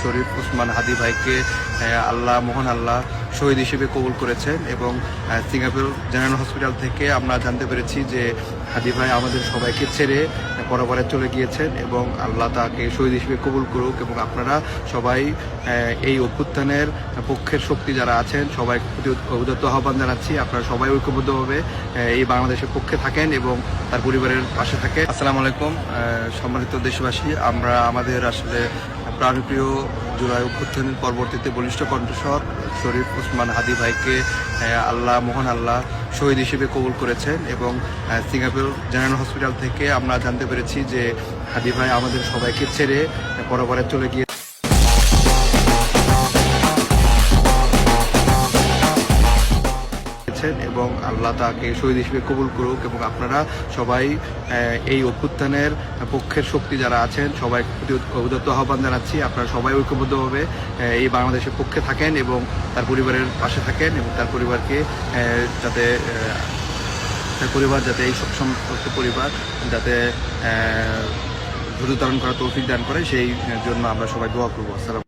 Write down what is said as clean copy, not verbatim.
শরীফ ওসমান হাদি ভাইকে আল্লাহ মহান আল্লাহ শহীদ হিসেবে কবুল করেছেন এবং সিঙ্গাপুর জেনারেল হসপিটাল থেকে আমরা জানতে পেরেছি যে হাদি ভাই আমাদের সবাইকে ছেড়ে পরপারে চলে গিয়েছেন এবং আল্লাহ তাকে শহীদ হিসেবে কবুল করুক। এবং আপনারা সবাই এই অভ্যুত্থানের পক্ষের শক্তি যারা আছেন সবাই প্রতি উদাত্ত আহ্বান জানাচ্ছি, আপনারা সবাই ঐক্যবদ্ধভাবে এই বাংলাদেশের পক্ষে থাকেন এবং তার পরিবারের পাশে থাকেন। আসসালামু আলাইকুম সম্মানিত দেশবাসী, আমরা আমাদের আসলে প্রাণপ্রিয় জুলাই অভ্যুত্থানের পরবর্তীতে বলিষ্ঠ কণ্ঠস্বর শরীফ ওসমান হাদি ভাইকে আল্লাহ মহান আল্লাহ শহীদ হিসেবে কবুল করেছেন এবং সিঙ্গাপুর জেনারেল হসপিটাল থেকে আমরা জানতে পেরেছি যে হাদি ভাই আমাদের সবাইকে ছেড়ে পরপারে চলে গিয়ে এবং আল্লাহ তাকে শহীদ হিসেবে কবুল করুক। এবং আপনারা সবাই এই অভ্যুত্থানের পক্ষের শক্তি যারা আছেন সবাই প্রতি উদাত্ত আহ্বান জানাচ্ছি, আপনারা সবাই ঐক্যবদ্ধভাবে এই বাংলাদেশের পক্ষে থাকেন এবং তার পরিবারের পাশে থাকেন এবং তার পরিবারকে যাতে এই সক্ষম পরিবার যাতে ধৈর্য ধারণ করার তৌফিক দান করে সেই জন্য আমরা সবাই দোয়া করবো। আসসালাম।